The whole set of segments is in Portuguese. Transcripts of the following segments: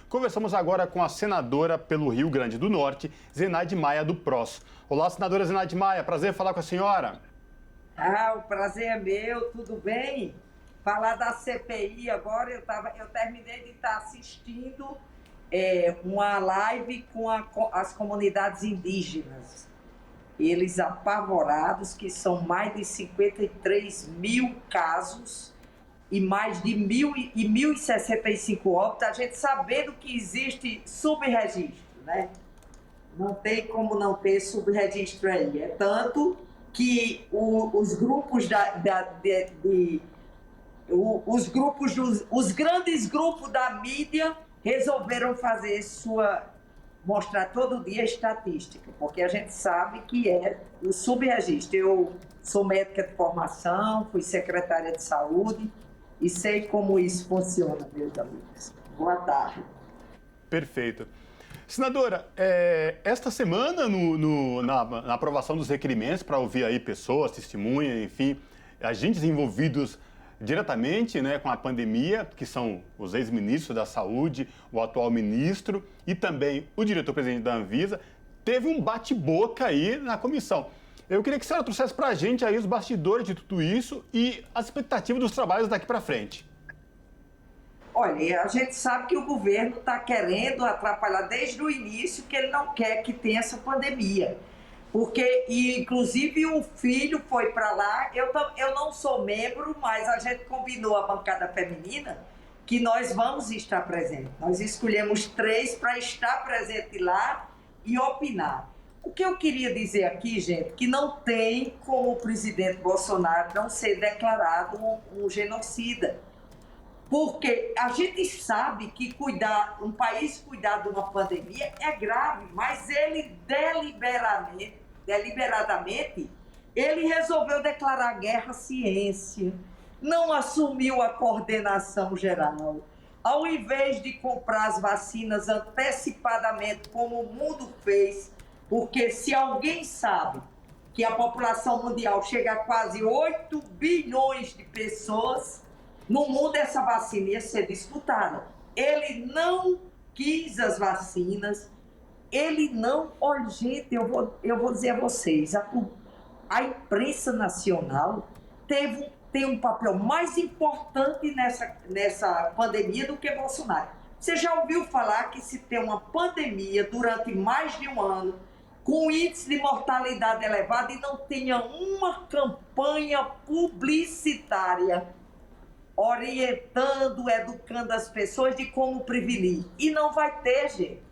Conversamos agora com a senadora pelo Rio Grande do Norte, Zenaide Maia, do PROS. Olá, senadora Zenaide Maia, prazer falar com a senhora. O prazer é meu, tudo bem? Falar da CPI agora, eu terminei de estar assistindo uma live com as comunidades indígenas. Eles apavorados, que são mais de 53 mil casos e mais de 1.065 óbitos, a gente sabendo que existe subregistro, né? Não tem como não ter subregistro aí. É tanto que os grupos os grandes grupos da mídia resolveram mostrar todo dia a estatística, porque a gente sabe que é o subregistro. Eu sou médica de formação, fui secretária de saúde e sei como isso funciona, meus amigos. Boa tarde. Perfeito. Senadora, esta semana, na aprovação dos requerimentos para ouvir aí pessoas, testemunhas, enfim, agentes envolvidos diretamente, né, com a pandemia, que são os ex-ministros da Saúde, o atual ministro e também o diretor-presidente da Anvisa, teve um bate-boca aí na comissão. Eu queria que a senhora trouxesse para a gente aí os bastidores de tudo isso e as expectativas dos trabalhos daqui para frente. Olha, a gente sabe que o governo está querendo atrapalhar desde o início, que ele não quer que tenha essa pandemia. Porque, inclusive, o filho foi para lá, eu não sou membro, mas a gente combinou a bancada feminina que nós vamos estar presentes. Nós escolhemos 3 para estar presente lá e opinar. O que eu queria dizer aqui, gente, que não tem como o presidente Bolsonaro não ser declarado um genocida. Porque a gente sabe que um país cuidar de uma pandemia é grave, mas ele deliberadamente, ele resolveu declarar guerra à ciência, não assumiu a coordenação geral. Ao invés de comprar as vacinas antecipadamente, como o mundo fez, porque se alguém sabe que a população mundial chega a quase 8 bilhões de pessoas, no mundo essa vacina ia ser disputada. Ele não quis as vacinas, ele não... Olha, gente, eu vou dizer a vocês, a imprensa nacional tem um papel mais importante nessa pandemia do que Bolsonaro. Você já ouviu falar que se tem uma pandemia durante mais de um ano, com índice de mortalidade elevado, e não tenha uma campanha publicitária orientando, educando as pessoas de como prevenir? E não vai ter, gente.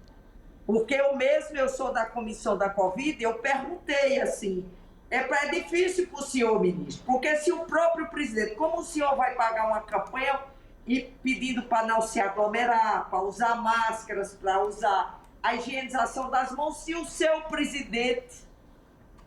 Porque eu sou da comissão da Covid, eu perguntei assim, é difícil para o senhor, ministro, porque se o próprio presidente, como o senhor vai pagar uma campanha e pedindo para não se aglomerar, para usar máscaras, para usar a higienização das mãos, se o seu presidente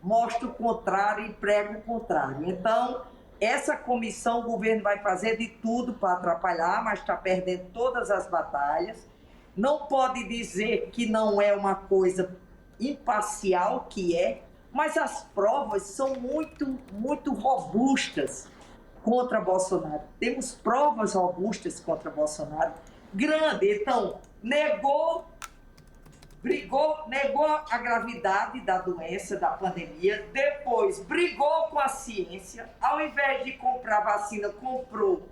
mostra o contrário e prega o contrário? Então, essa comissão, o governo vai fazer de tudo para atrapalhar, mas está perdendo todas as batalhas. Não pode dizer que não é uma coisa imparcial, que é, mas as provas são muito, muito robustas contra Bolsonaro. Temos provas robustas contra Bolsonaro, grande. Então, negou a gravidade da doença, da pandemia, depois brigou com a ciência, ao invés de comprar vacina, comprou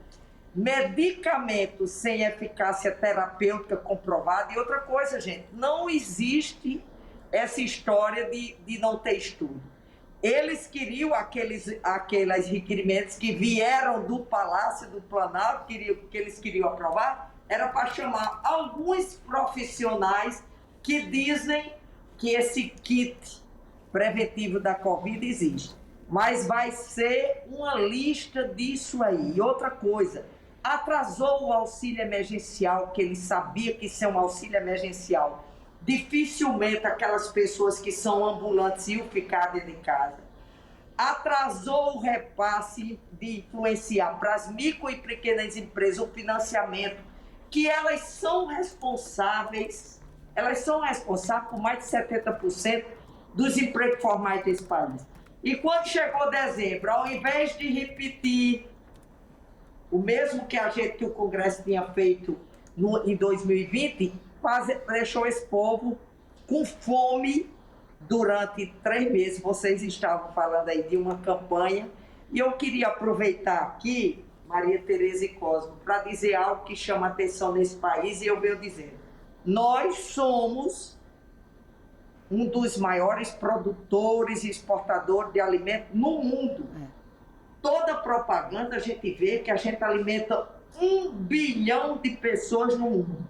medicamentos sem eficácia terapêutica comprovada. E outra coisa, gente, não existe essa história de não ter estudo. Eles queriam aqueles requerimentos que vieram do Palácio do Planalto, que eles queriam aprovar, era para chamar alguns profissionais que dizem que esse kit preventivo da Covid existe. Mas vai ser uma lista disso aí. E outra coisa, atrasou o auxílio emergencial, que ele sabia que isso é um auxílio emergencial. Dificilmente aquelas pessoas que são ambulantes iam ficar dentro de casa. Atrasou o repasse de influenciar para as micro e pequenas empresas o financiamento, que elas são responsáveis por mais de 70% dos empregos formais desse país. E quando chegou dezembro, ao invés de repetir o mesmo que o Congresso tinha feito em 2020, quase deixou esse povo com fome durante 3 meses. Vocês estavam falando aí de uma campanha, e eu queria aproveitar aqui, Maria Tereza e Cosmo, para dizer algo que chama atenção nesse país, e eu venho dizendo. Nós somos um dos maiores produtores e exportadores de alimentos no mundo. Toda propaganda a gente vê que a gente alimenta 1 bilhão de pessoas no mundo.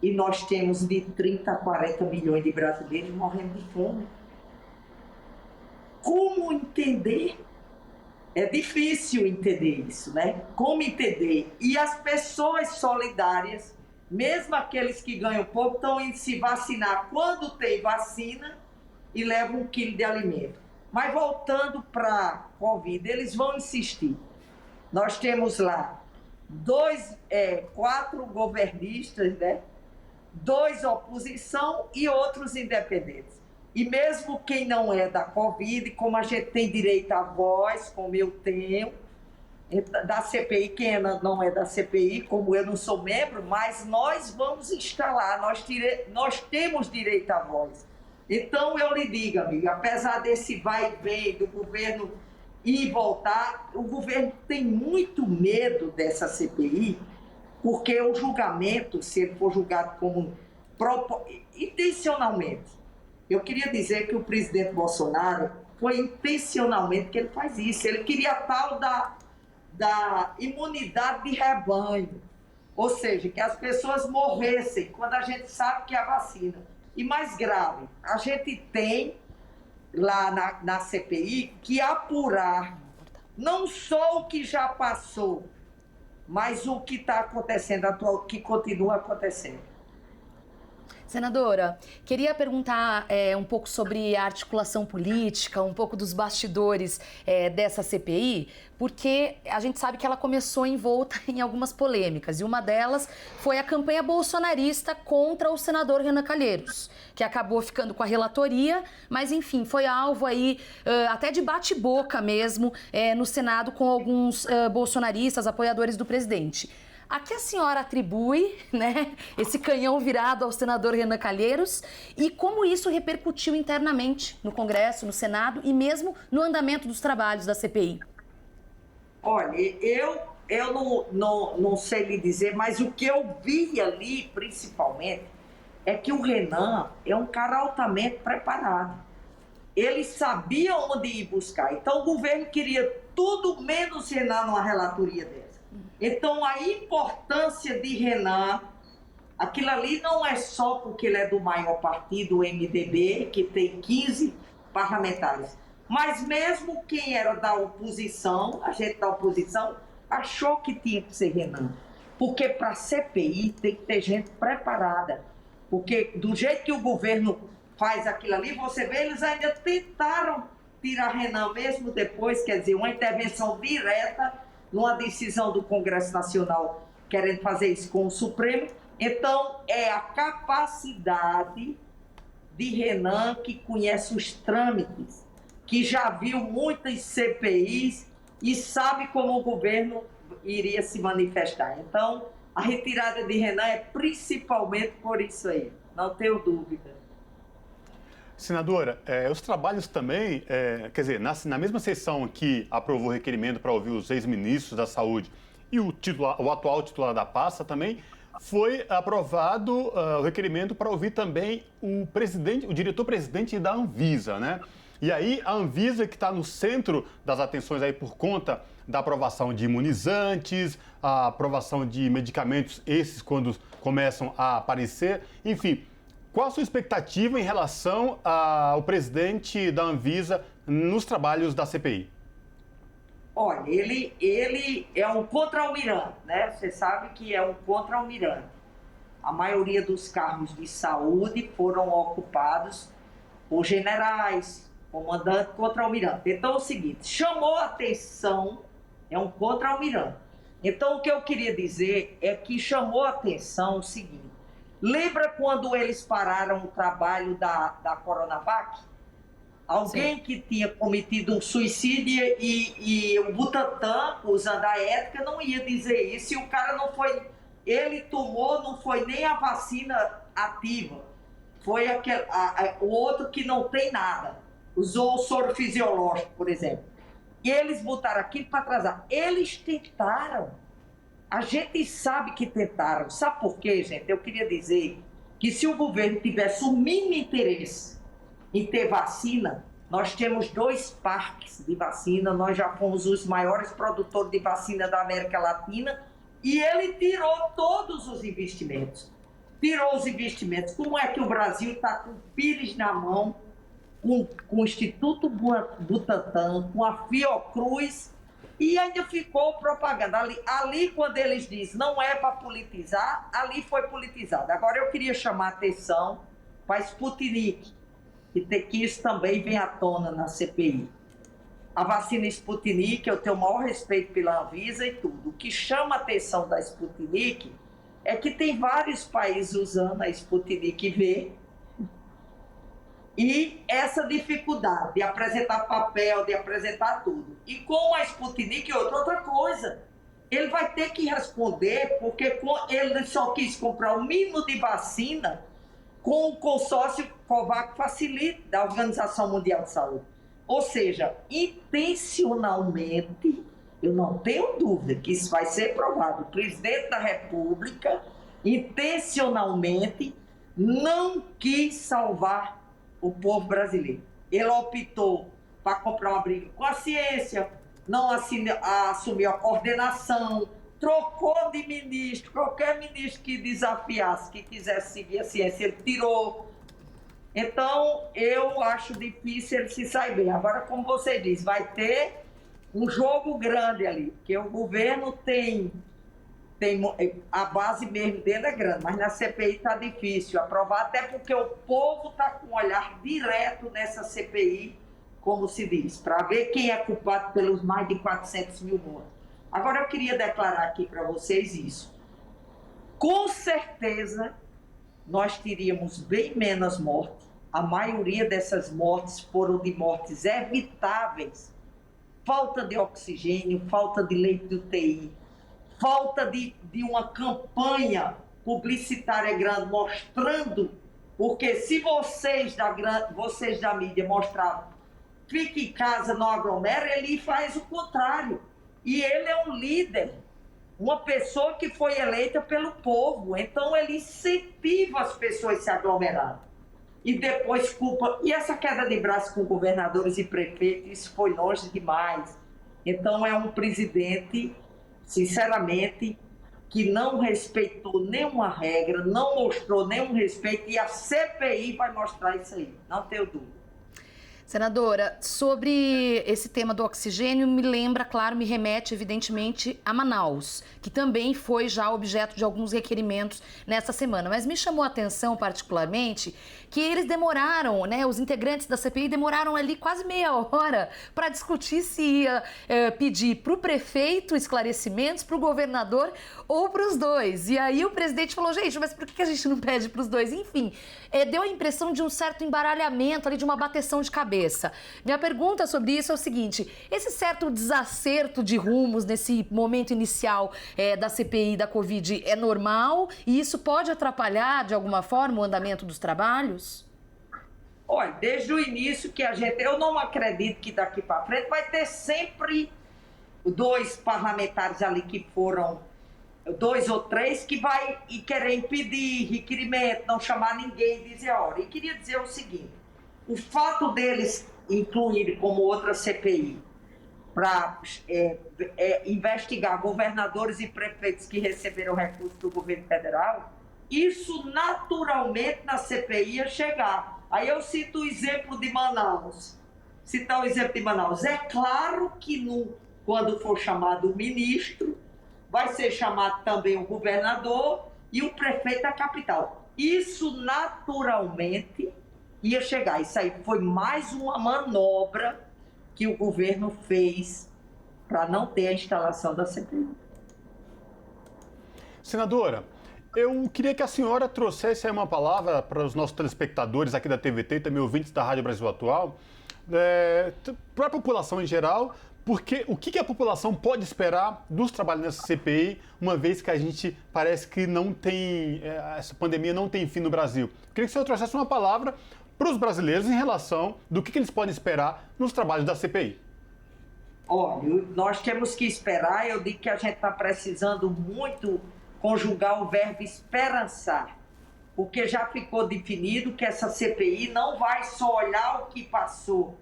E nós temos de 30 a 40 milhões de brasileiros morrendo de fome. Como entender? É difícil entender isso, né? Como entender? E as pessoas solidárias, mesmo aqueles que ganham pouco, estão indo se vacinar quando tem vacina e levam 1 quilo de alimento. Mas voltando para a Covid, eles vão insistir. Nós temos lá 4 governistas, né? 2 oposição e outros independentes. E mesmo quem não é da Covid, como a gente tem direito à voz, como eu tenho, da CPI, quem não é da CPI, como eu não sou membro, mas nós vamos instalar, nós temos direito à voz. Então eu lhe digo, amigo, apesar desse vai e vem do governo ir e voltar, o governo tem muito medo dessa CPI, porque o julgamento, se ele for julgado como intencionalmente, eu queria dizer que o presidente Bolsonaro foi intencionalmente que ele faz isso. Ele queria a tal da imunidade de rebanho, ou seja, que as pessoas morressem quando a gente sabe que é a vacina. E mais grave, a gente tem lá na CPI que apurar não só o que já passou, mas o que está acontecendo, que continua acontecendo. Senadora, queria perguntar um pouco sobre a articulação política, um pouco dos bastidores dessa CPI, porque a gente sabe que ela começou envolta em algumas polêmicas, e uma delas foi a campanha bolsonarista contra o senador Renan Calheiros, que acabou ficando com a relatoria, mas enfim, foi alvo aí até de bate-boca mesmo no Senado com alguns bolsonaristas, apoiadores do presidente. A que a senhora atribui, né, esse canhão virado ao senador Renan Calheiros, e como isso repercutiu internamente no Congresso, no Senado e mesmo no andamento dos trabalhos da CPI? Olha, eu não sei lhe dizer, mas o que eu vi ali, principalmente, é que o Renan é um cara altamente preparado. Ele sabia onde ir buscar. Então, o governo queria tudo menos Renan numa relatoria dessa. Então, a importância de Renan, aquilo ali não é só porque ele é do maior partido, o MDB, que tem 15 parlamentares, mas mesmo quem era da oposição, a gente da oposição, achou que tinha que ser Renan. Porque para a CPI tem que ter gente preparada. Porque do jeito que o governo faz aquilo ali, você vê, eles ainda tentaram tirar Renan mesmo depois, quer dizer, uma intervenção direta numa decisão do Congresso Nacional, querendo fazer isso com o Supremo. Então, é a capacidade de Renan, que conhece os trâmites, que já viu muitas CPIs e sabe como o governo iria se manifestar. Então, a retirada de Renan é principalmente por isso aí, não tenho dúvida. Senadora, os trabalhos também, quer dizer, na mesma sessão que aprovou o requerimento para ouvir os ex-ministros da Saúde e o atual titular da pasta também, foi aprovado o requerimento para ouvir também o diretor-presidente da Anvisa, né? E aí a Anvisa, que está no centro das atenções aí por conta da aprovação de imunizantes, a aprovação de medicamentos, esses quando começam a aparecer, enfim. Qual a sua expectativa em relação ao presidente da Anvisa nos trabalhos da CPI? Olha, ele é um contra-almirante, né? Você sabe que é um contra-almirante. A maioria dos cargos de saúde foram ocupados por generais, comandante, contra-almirante. Então é o seguinte, chamou a atenção, é um contra-almirante. Então o que eu queria dizer é que chamou a atenção o seguinte, lembra quando eles pararam o trabalho da Coronavac? Alguém Sim. que tinha cometido um suicídio e o Butantan, usando a ética, não ia dizer isso e o cara não foi ele tomou, não foi nem a vacina ativa, foi o outro que não tem nada. Usou o soro fisiológico, por exemplo. E eles botaram aquilo para atrasar. Eles tentaram. A gente sabe que tentaram. Sabe por quê, gente? Eu queria dizer que se o governo tivesse o mínimo interesse em ter vacina, nós temos 2 parques de vacina, nós já fomos os maiores produtores de vacina da América Latina, e ele tirou todos os investimentos. Tirou os investimentos. Como é que o Brasil está com o Pires na mão, com o Instituto Butantan, com a Fiocruz, e ainda ficou propaganda. Ali quando eles dizem não é para politizar, ali foi politizado. Agora eu queria chamar a atenção para a Sputnik, que isso também vem à tona na CPI. A vacina Sputnik, eu tenho o maior respeito pela Anvisa e tudo. O que chama a atenção da Sputnik é que tem vários países usando a Sputnik V, e essa dificuldade de apresentar papel, de apresentar tudo. E com a Sputnik, outra coisa, ele vai ter que responder, porque ele só quis comprar o mínimo de vacina com o consórcio COVAX Facilite, da Organização Mundial de Saúde. Ou seja, intencionalmente, eu não tenho dúvida que isso vai ser provado. O presidente da República, intencionalmente, não quis salvar o povo brasileiro. Ele optou para comprar uma briga com a ciência, não assumiu a coordenação, trocou de ministro, qualquer ministro que desafiasse, que quisesse seguir a ciência, ele tirou. Então, eu acho difícil ele se sair bem. Agora, como você diz, vai ter um jogo grande ali, porque o governo tem a base mesmo dele é grande, mas na CPI está difícil aprovar, até porque o povo está com um olhar direto nessa CPI, como se diz, para ver quem é culpado pelos mais de 400 mil mortos. Agora eu queria declarar aqui para vocês isso. Com certeza, nós teríamos bem menos mortes. A maioria dessas mortes foram de mortes evitáveis. Falta de oxigênio, falta de leito de UTI, falta de uma campanha publicitária grande mostrando, porque se vocês da mídia mostravam, fique em casa, não aglomera, ele faz o contrário. E ele é um líder, uma pessoa que foi eleita pelo povo, então ele incentiva as pessoas a se aglomerarem. E depois culpa. E essa queda de braço com governadores e prefeitos, isso foi longe demais. Então é um presidente, sinceramente, que não respeitou nenhuma regra, não mostrou nenhum respeito, e a CPI vai mostrar isso aí, não tenho dúvida. Senadora, sobre esse tema do oxigênio, me lembra, claro, me remete evidentemente a Manaus, que também foi já objeto de alguns requerimentos nessa semana. Mas me chamou a atenção particularmente que eles demoraram, né, os integrantes da CPI demoraram ali quase meia hora para discutir se ia pedir para o prefeito esclarecimentos, para o governador ou para os dois. E aí o presidente falou, gente, mas por que a gente não pede para os dois? Enfim, deu a impressão de um certo embaralhamento ali, de uma bateção de cabeça. Minha pergunta sobre isso é o seguinte, esse certo desacerto de rumos nesse momento inicial da CPI da Covid é normal e isso pode atrapalhar de alguma forma o andamento dos trabalhos? Olha, desde o início que eu não acredito que daqui para frente vai ter sempre 2 parlamentares ali que foram, 2 ou 3 que vai querer impedir requerimento, não chamar ninguém e dizer, olha, e queria dizer o seguinte, o fato deles incluírem como outra CPI para investigar governadores e prefeitos que receberam recursos do governo federal, isso naturalmente na CPI ia chegar. Aí eu cito o exemplo de Manaus. Citar o exemplo de Manaus. É claro que quando for chamado o ministro, vai ser chamado também o governador e o prefeito da capital. Isso naturalmente ia chegar. Isso aí foi mais uma manobra que o governo fez para não ter a instalação da CPI. Senadora, eu queria que a senhora trouxesse aí uma palavra para os nossos telespectadores aqui da TVT e também ouvintes da Rádio Brasil Atual, para a população em geral, Porque o que a população pode esperar dos trabalhos nessa CPI, uma vez que a gente parece que não tem, essa pandemia não tem fim no Brasil? Queria que o senhor trouxesse uma palavra para os brasileiros em relação do que eles podem esperar nos trabalhos da CPI. Olha, nós temos que esperar, eu digo que a gente está precisando muito conjugar o verbo esperançar, porque já ficou definido que essa CPI não vai só olhar o que passou,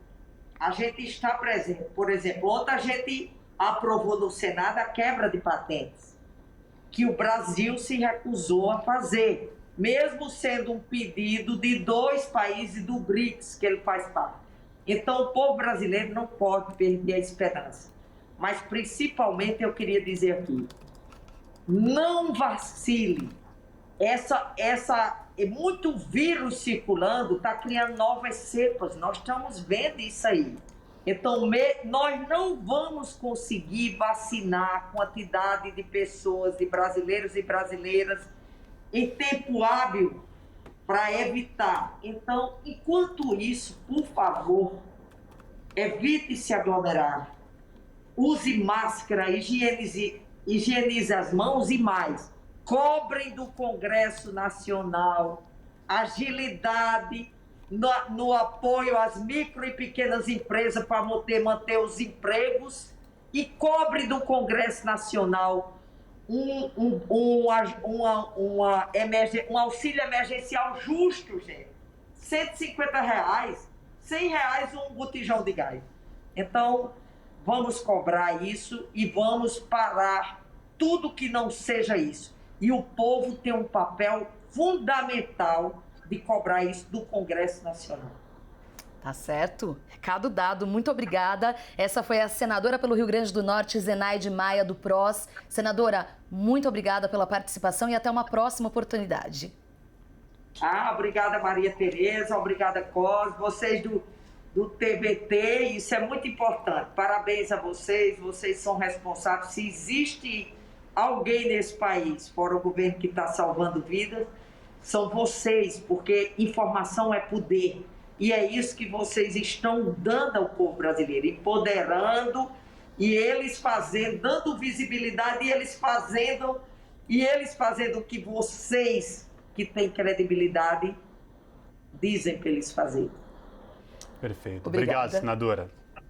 a gente está presente. Por exemplo, ontem a gente aprovou no Senado a quebra de patentes, que o Brasil se recusou a fazer, mesmo sendo um pedido de 2 países do BRICS, que ele faz parte. Então, o povo brasileiro não pode perder a esperança. Mas, principalmente, eu queria dizer aqui, não vacile. Muito vírus circulando está criando novas cepas. Nós estamos vendo isso aí. Então, nós não vamos conseguir vacinar a quantidade de pessoas, de brasileiros e brasileiras, em tempo hábil para evitar. Então, enquanto isso, por favor, evite se aglomerar. Use máscara, higienize as mãos e mais. Cobrem do Congresso Nacional agilidade no apoio às micro e pequenas empresas para manter os empregos e cobre do Congresso Nacional um auxílio emergencial justo, gente. R$150, R$100 um botijão de gás. Então, vamos cobrar isso e vamos parar tudo que não seja isso. E o povo tem um papel fundamental de cobrar isso do Congresso Nacional. Tá certo. Recado dado. Muito obrigada. Essa foi a senadora pelo Rio Grande do Norte, Zenaide Maia, do PROS. Senadora, muito obrigada pela participação e até uma próxima oportunidade. Obrigada, Maria Tereza. Obrigada, Cos. Vocês do TVT, isso é muito importante. Parabéns a vocês. Vocês são responsáveis. Se existe alguém nesse país, fora o governo, que está salvando vidas, são vocês, porque informação é poder. E é isso que vocês estão dando ao povo brasileiro, empoderando e eles fazendo, dando visibilidade e eles fazendo o que vocês, que têm credibilidade, dizem para eles fazerem. Perfeito. Obrigada. Obrigado, senadora.